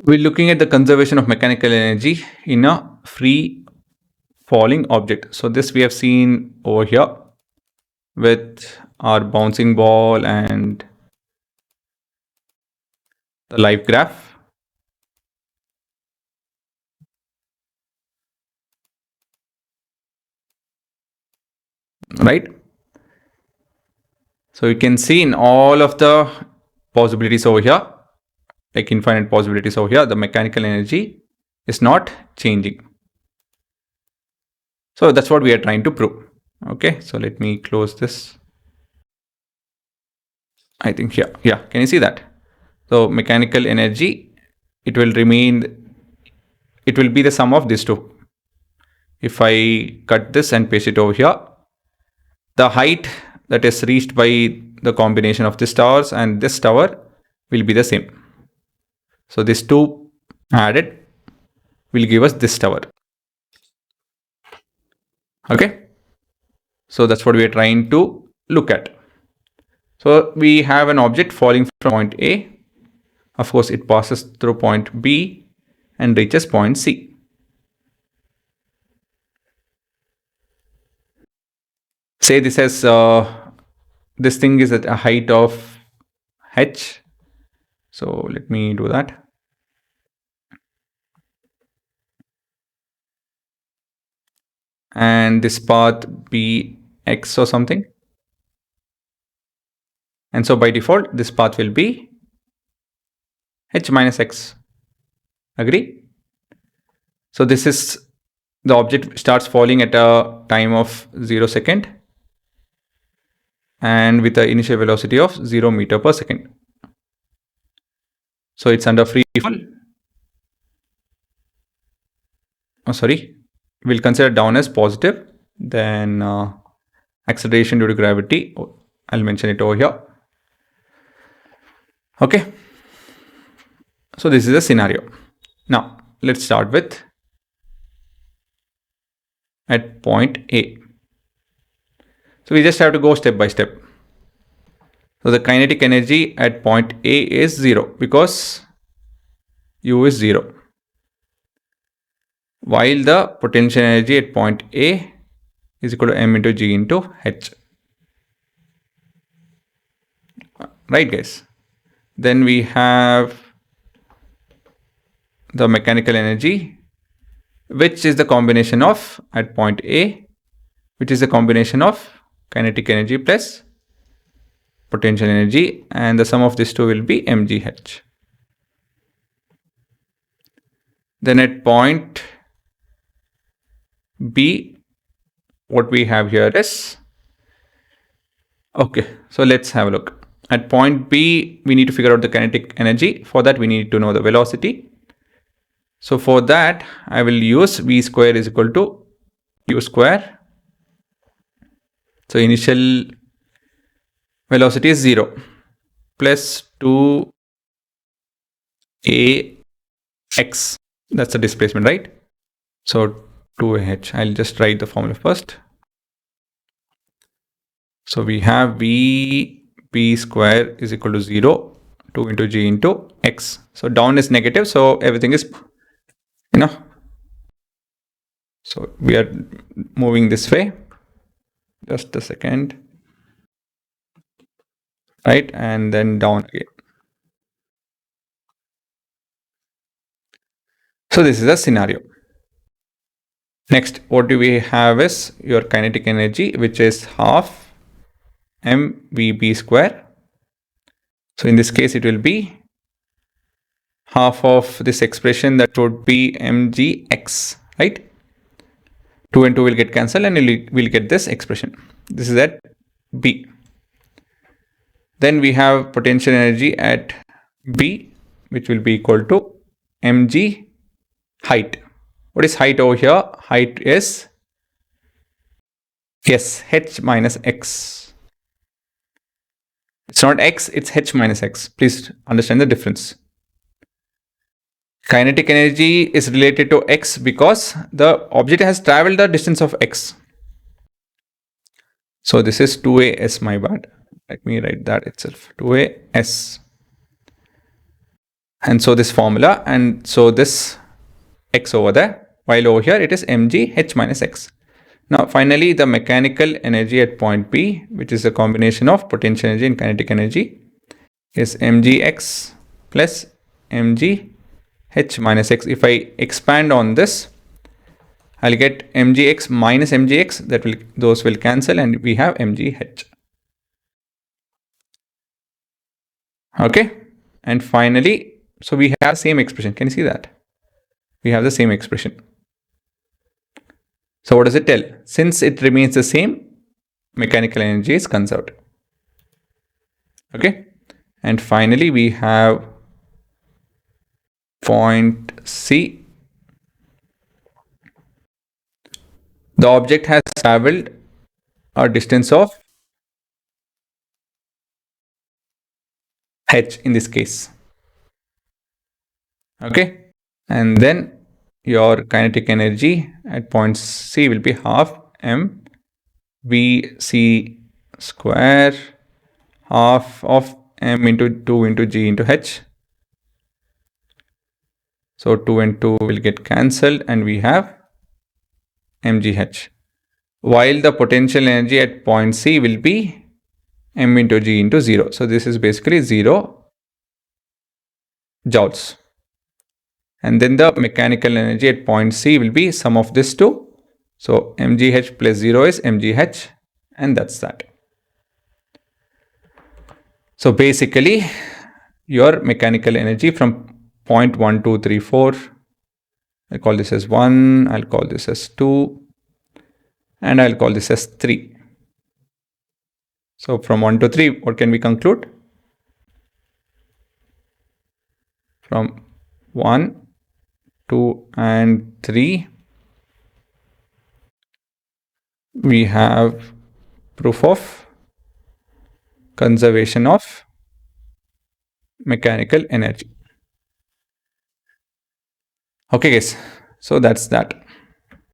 We're looking at the conservation of mechanical energy in a free falling object. So this we have seen over here with our bouncing ball and the live graph. Right? So you can see in all of the possibilities over here, like infinite possibilities over here, the mechanical energy is not changing. So that's what we are trying to prove. Okay, so let me close this. I think here, yeah, can you see that? So mechanical energy, it will be the sum of these two. If I cut this and paste it over here, the height that is reached by the combination of this towers and this tower will be the same. So these two added will give us this tower. Okay. So that's what we are trying to look at. So we have an object falling from point A. Of course, it passes through point B and reaches point C. Say this has this thing is at a height of h. So let me do that. And this path be x or something. And so by default, this path will be h minus x. Agree? So this is the object starts falling at a time of 0 second and with the initial velocity of 0 meter per second. So it's under free fall. Oh, sorry. We'll consider down as positive. Then acceleration due to gravity. I'll mention it over here. Okay. So this is a scenario. Now let's start with at point A. So we just have to go step by step. So the kinetic energy at point A is 0 because U is 0. While the potential energy at point A is equal to m into g into h. Right, guys? Then we have the mechanical energy, which is the combination of at point A, which is a combination of kinetic energy plus potential energy, and the sum of these two will be mgh. Then at point B, what we have here is, okay, so let's have a look. At point B, we need to figure out the kinetic energy. For that, we need to know the velocity. So for that, I will use v square is equal to u square. So initial velocity is 0 plus 2ax. That's the displacement, right? So 2ah. I'll just write the formula first. So we have vp square is equal to 0, 2 into g into x. So down is negative, so everything is, so we are moving this way. Just a second. Right, and then down again. So this is a scenario. Next, what do we have is your kinetic energy, which is half mvp square. So in this case, it will be half of this expression, that would be mgx, right? 2 and 2 will get cancelled and we'll get this expression. This is at B. Then we have potential energy at B, which will be equal to mg height. What is height over here? Height is, yes, h minus x. It's not x, it's h minus x. Please understand the difference. Kinetic energy is related to x because the object has traveled the distance of x. So this is 2as, my bad. Let me write that itself, 2as. And so this formula, and so this x over there, while over here it is mg h minus x. Now finally the mechanical energy at point P, which is a combination of potential energy and kinetic energy, is mgx plus mg h minus x. If I expand on this, I'll get mgx minus mgx, those will cancel, and we have mgh. Okay, and finally, so we have the same expression. Can you see that? We have the same expression. So what does it tell? Since it remains the same, mechanical energy is conserved. Okay, and finally we have point C. The object has traveled a distance of h in this case. Okay, and then your kinetic energy at point C will be half m vc square, half of m into 2 into g into h. So 2 and 2 will get cancelled, and we have mgh. While the potential energy at point C will be m into g into 0. So this is basically 0 joules. And then the mechanical energy at point C will be sum of this two. So mgh plus 0 is mgh, and that's that. So basically your mechanical energy from point 1, 2, 3, 4, I'll call this as 1, I'll call this as 2, and I'll call this as 3. So from 1 to 3, what can we conclude? From 1, 2, and 3, we have proof of conservation of mechanical energy. Okay guys, so that's that.